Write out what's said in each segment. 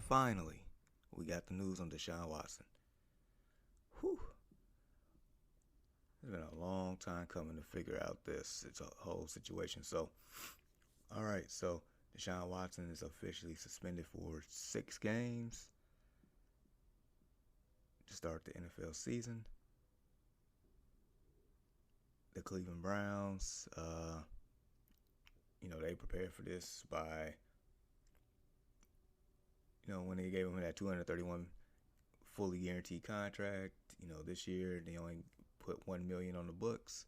Finally, we got the news on Deshaun Watson. Whew. It's been a long time coming to figure out this. It's a whole situation. All right. So Deshaun Watson is officially suspended for 6 games to start the NFL season. The Cleveland Browns, they prepared for this by, when they gave him that 231 fully guaranteed contract. This year they only put 1 million on the books.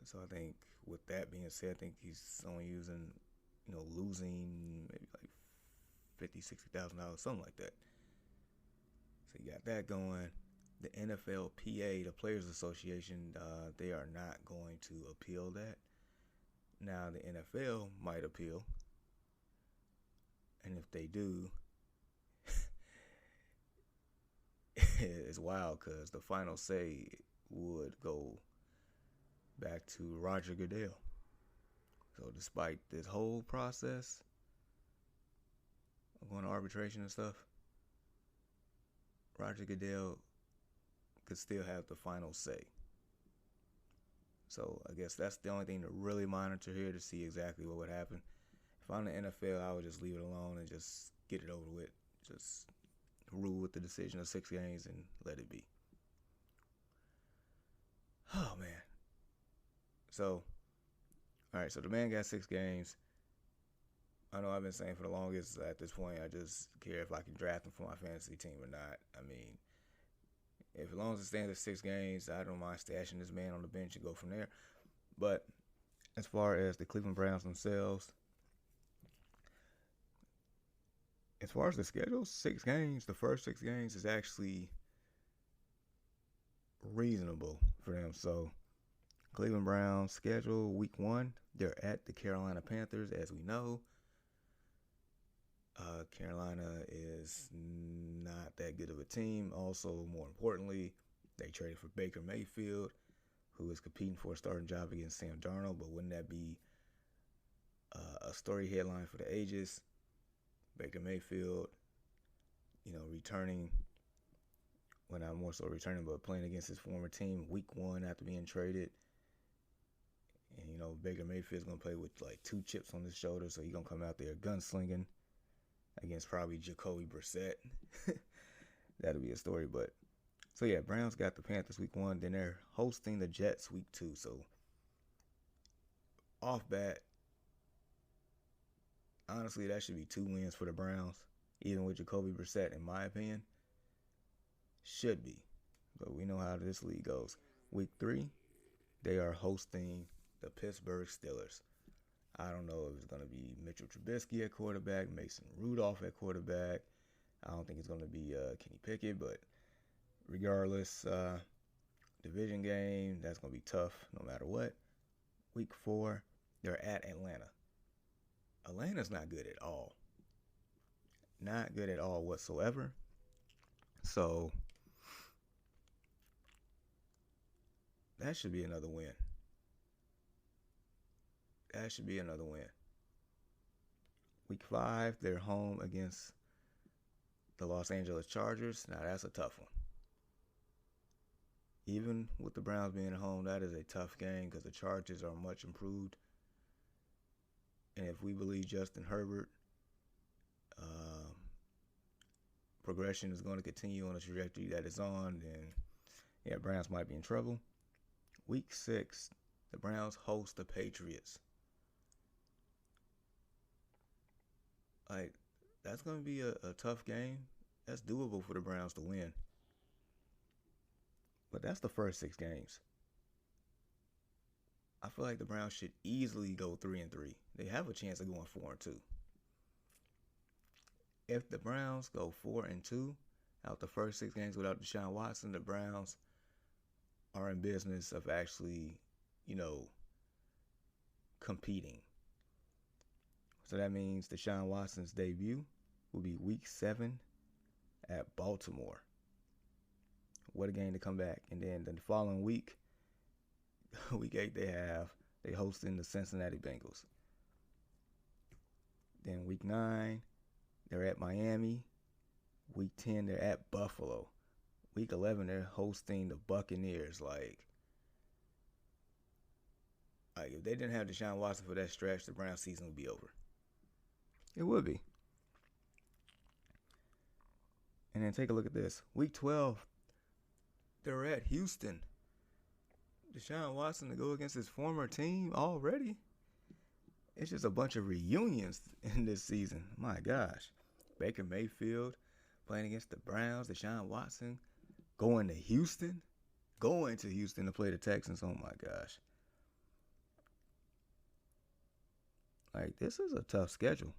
So I think with that being said, I think he's only losing maybe like $50,000, $60,000, something like that. So you got that going. The NFLPA, the Players Association, they are not going to appeal that. Now the NFL might appeal, and if they do, it's wild because the final say would go back to Roger Goodell. So despite this whole process of going to arbitration and stuff, Roger Goodell could still have the final say. So I guess that's the only thing to really monitor here to see exactly what would happen. If I'm the NFL, I would just leave it alone and just get it over with. Just rule with the decision of 6 games and let it be. Oh, man. So, all right, so the man got 6 games. I know I've been saying for the longest at this point, I just care if I can draft him for my fantasy team or not. I mean, if as long as it stands at 6 games, I don't mind stashing this man on the bench and go from there. But as far as the Cleveland Browns themselves, as far as the schedule, 6 games, the first 6 games is actually reasonable for them. So Cleveland Browns schedule week 1, they're at the Carolina Panthers, as we know. Carolina is not that good of a team. Also, more importantly, they traded for Baker Mayfield, who is competing for a starting job against Sam Darnold. But wouldn't that be a story headline for the ages? Baker Mayfield, returning, well, not more so returning, but playing against his former team week 1 after being traded. And, Baker Mayfield's going to play with like 2 chips on his shoulder, so he's going to come out there gunslinging against probably Jacoby Brissett. That'll be a story. But so yeah, Browns got the Panthers week 1, then they're hosting the Jets week 2. So off bat, honestly, that should be 2 wins for the Browns, even with Jacoby Brissett, in my opinion. Should be. But we know how this league goes. Week 3, they are hosting the Pittsburgh Steelers. I don't know if it's going to be Mitchell Trubisky at quarterback, Mason Rudolph at quarterback. I don't think it's going to be Kenny Pickett, but regardless, division game, that's going to be tough no matter what. Week 4, they're at Atlanta. Atlanta's not good at all. Not good at all whatsoever. So that should be another win. That should be another win. Week 5, they're home against the Los Angeles Chargers. Now, that's a tough one. Even with the Browns being at home, that is a tough game because the Chargers are much improved. And if we believe Justin Herbert, progression is going to continue on the trajectory that it's on, then, yeah, Browns might be in trouble. Week 6, the Browns host the Patriots. That's going to be a tough game. That's doable for the Browns to win. But that's the first 6 games. I feel like the Browns should easily go 3-3. They have a chance of going 4-2. If the Browns go 4-2 out the first 6 games without Deshaun Watson, the Browns are in business of actually, competing. So that means Deshaun Watson's debut will be week 7 at Baltimore. What a game to come back. And then the following week, week 8, they hosting the Cincinnati Bengals. Then week 9, they're at Miami. Week 10, they're at Buffalo. Week 11, they're hosting the Buccaneers. Like if they didn't have Deshaun Watson for that stretch, the Browns season would be over. It would be. And then take a look at this. Week 12, they're at Houston. Deshaun Watson to go against his former team already. It's just a bunch of reunions in this season. My gosh. Baker Mayfield playing against the Browns. Deshaun Watson going to Houston. Going to Houston to play the Texans. Oh my gosh. Like, this is a tough schedule.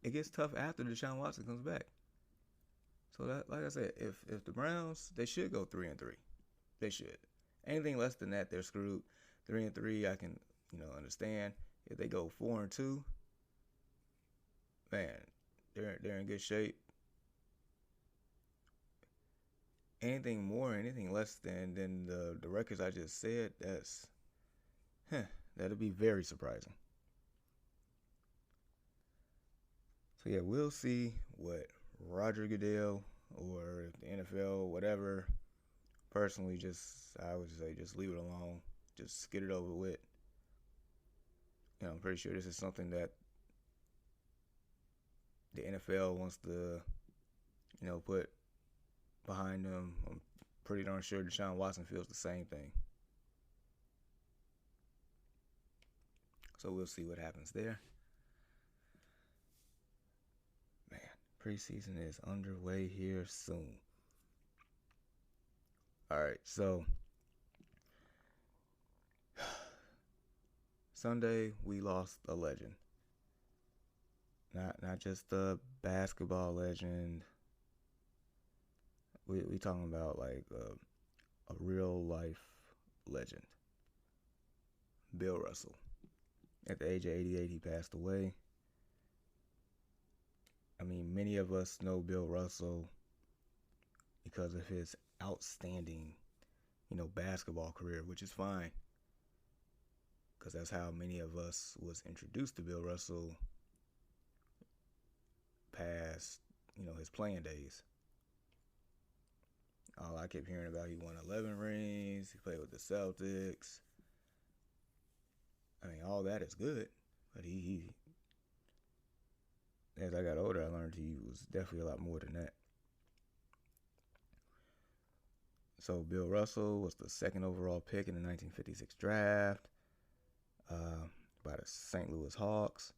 It gets tough after Deshaun Watson comes back. So that, like I said, if the Browns, they should go 3-3. They should. Anything less than that, they're screwed. 3-3, I can, understand. If they go 4-2, man, they're in good shape. Anything more, anything less than the records I just said, that'll be very surprising. So yeah, we'll see what Roger Goodell or the NFL, whatever. Personally, I would say just leave it alone. Just get it over with. I'm pretty sure this is something that the NFL wants to, put behind them. I'm pretty darn sure Deshaun Watson feels the same thing. So we'll see what happens there. Man, preseason is underway here soon. All right, so Sunday we lost a legend. Not just a basketball legend. We talking about like a real life legend. Bill Russell. At the age of 88, he passed away. I mean, many of us know Bill Russell because of his outstanding, basketball career, which is fine. Because that's how many of us was introduced to Bill Russell past, his playing days. All I kept hearing about, he won 11 rings, he played with the Celtics. I mean, all that is good, but he as I got older, I learned he was definitely a lot more than that. So Bill Russell was the second overall pick in the 1956 draft by the St. Louis Hawks.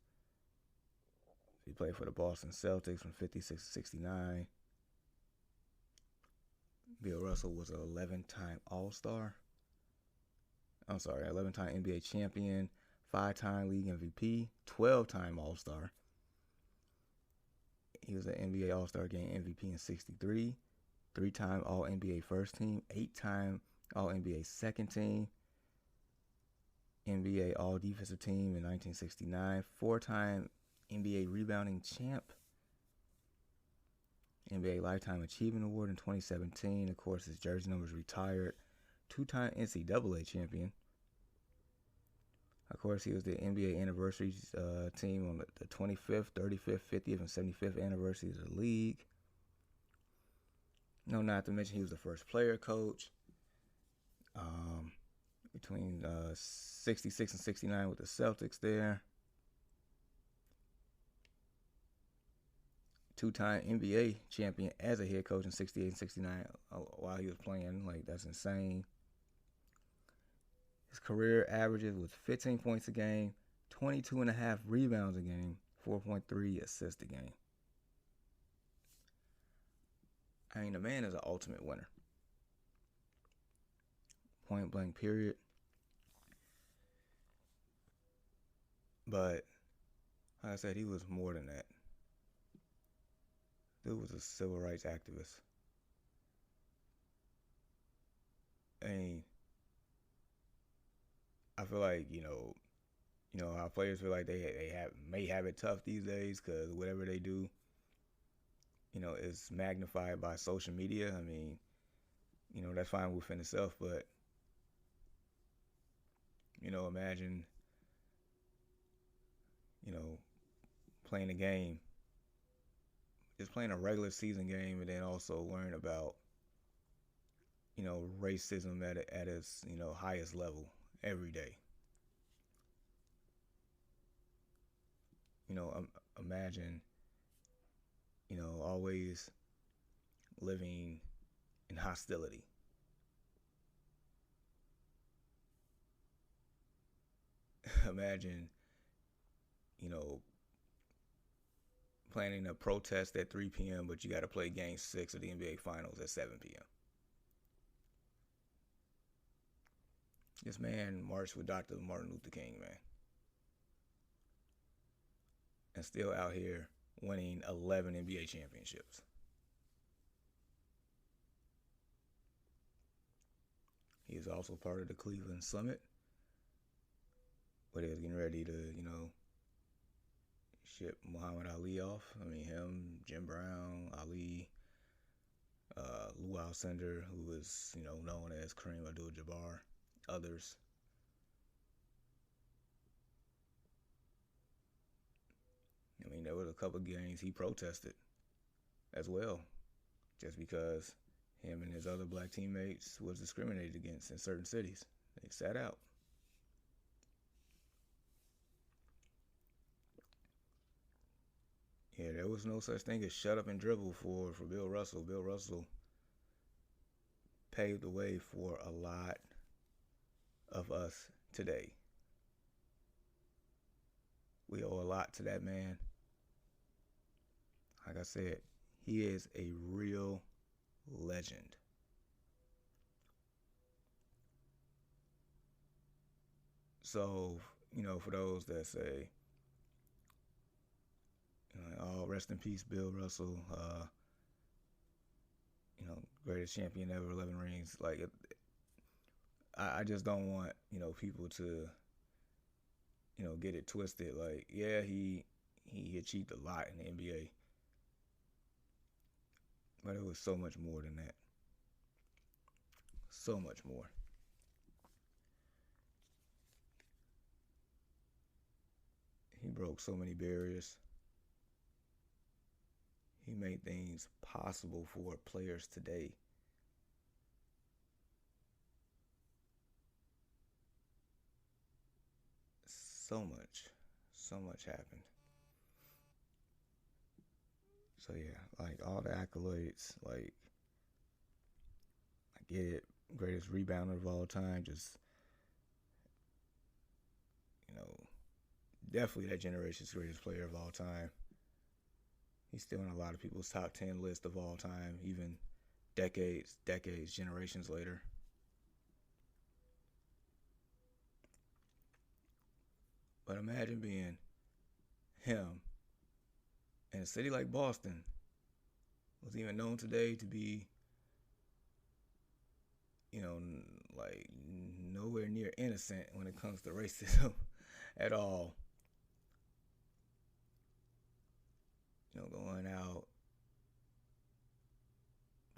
He played for the Boston Celtics from 56 to 69. Bill Russell was an 11-time All-Star. 11-time NBA champion, 5-time league MVP, 12-time All-Star. He was an NBA All-Star Game MVP in 63, 3-time All-NBA first team, 8-time All-NBA second team, NBA All-Defensive Team in 1969, 4-time NBA Rebounding Champ, NBA Lifetime Achievement Award in 2017. Of course, his jersey number is retired. 2-time NCAA champion. Of course, he was the NBA anniversary team on the 25th, 35th, 50th, and 75th anniversaries of the league. Not to mention he was the first player coach between 66 and 69 with the Celtics there. 2-time NBA champion as a head coach in 68 and 69 while he was playing. Like, that's insane. His career averages was 15 points a game, 22.5 rebounds a game, 4.3 assists a game. I mean, the man is an ultimate winner. Point blank, period. But, like I said, he was more than that. Dude was a civil rights activist. I mean, I feel like, how players feel like they may have it tough these days because whatever they do, is magnified by social media. I mean, that's fine within itself, but, imagine, playing a game just playing a regular season game and then also worrying about, racism at its, highest level every day. Imagine, always living in hostility. Imagine, you know, planning a protest at 3 p.m., but you got to play game 6 of the NBA Finals at 7 p.m. This man marched with Dr. Martin Luther King, man. And still out here winning 11 NBA championships. He is also part of the Cleveland Summit, but they're getting ready to, ship Muhammad Ali off. I mean, him, Jim Brown, Ali, Lou Alcindor, who is, known as Kareem Abdul-Jabbar, others. I mean, there was a couple of games he protested as well, just because him and his other black teammates was discriminated against in certain cities. They sat out. Yeah, there was no such thing as shut up and dribble for Bill Russell. Bill Russell paved the way for a lot of us today. We owe a lot to that man. Like I said, he is a real legend. So, for those that say, oh, rest in peace, Bill Russell, greatest champion ever, 11 rings. Like, I just don't want, people to, get it twisted. Like, yeah, he achieved a lot in the NBA, but it was so much more than that. So much more. He broke so many barriers. He made things possible for players today. So much happened. So yeah, like all the accolades, like I get it, greatest rebounder of all time, just definitely that generation's greatest player of all time. He's still in a lot of people's top 10 list of all time, even decades, generations later. But imagine being him in a city like Boston, was even known today to be, like nowhere near innocent when it comes to racism at all. Going out,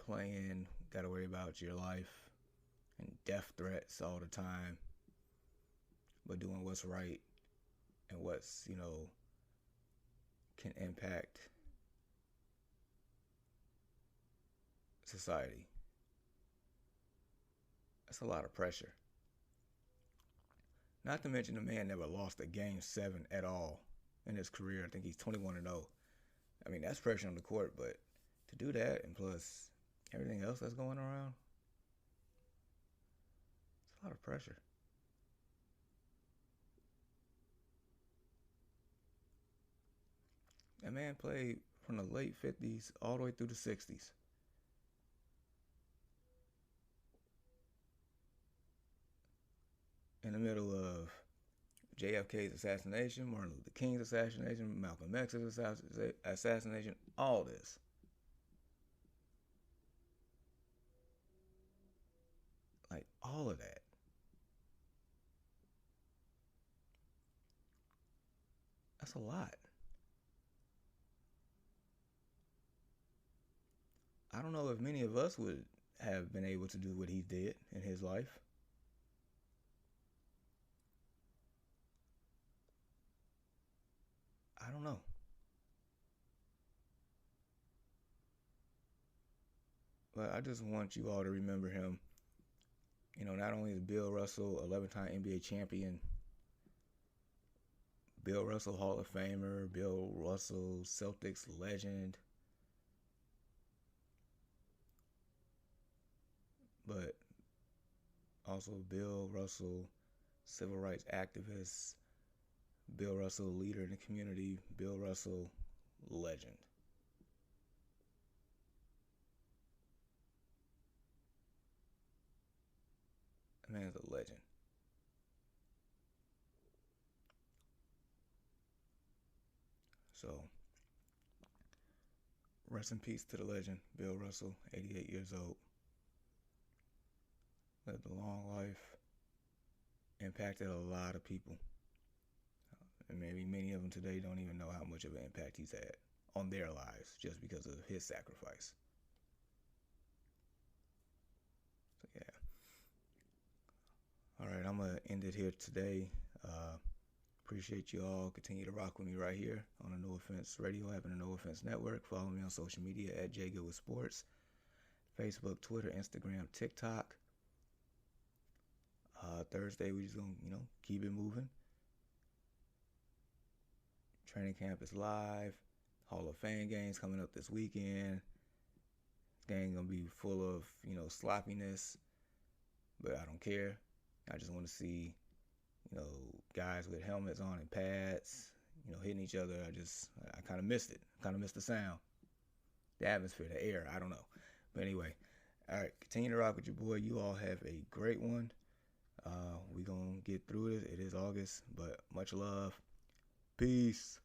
playing, got to worry about your life and death threats all the time, but doing what's right and what's, can impact society. That's a lot of pressure. Not to mention the man never lost a game 7 at all in his career. I think he's 21-0. I mean, that's pressure on the court, but to do that and plus everything else that's going around, it's a lot of pressure. That man played from the late 50s all the way through the 60s. In the middle of JFK's assassination, Martin Luther King's assassination, Malcolm X's assassination, all this. Like, all of that. That's a lot. I don't know if many of us would have been able to do what he did in his life. I don't know. But I just want you all to remember him. You know, not only is Bill Russell 11-time NBA champion, Bill Russell Hall of Famer, Bill Russell Celtics legend, but also Bill Russell civil rights activist, Bill Russell leader in the community, Bill Russell legend. That man's a legend. So, rest in peace to the legend, Bill Russell, 88 years old. Lived a long life, impacted a lot of people. And maybe many of them today don't even know how much of an impact he's had on their lives just because of his sacrifice. So, yeah. All right, I'm going to end it here today. Appreciate you all. Continue to rock with me right here on the No Offense Radio app and the No Offense Network. Follow me on social media at JGoodWithSports. Facebook, Twitter, Instagram, TikTok. Thursday, we just going to, keep it moving. Training camp is live. Hall of Fame games coming up this weekend. Game going to be full of, sloppiness. But I don't care. I just want to see, guys with helmets on and pads, hitting each other. I kind of missed it. Kind of missed the sound, the atmosphere, the air. I don't know. But anyway, all right, continue to rock with your boy. You all have a great one. We're going to get through it. It is August, but much love. Peace.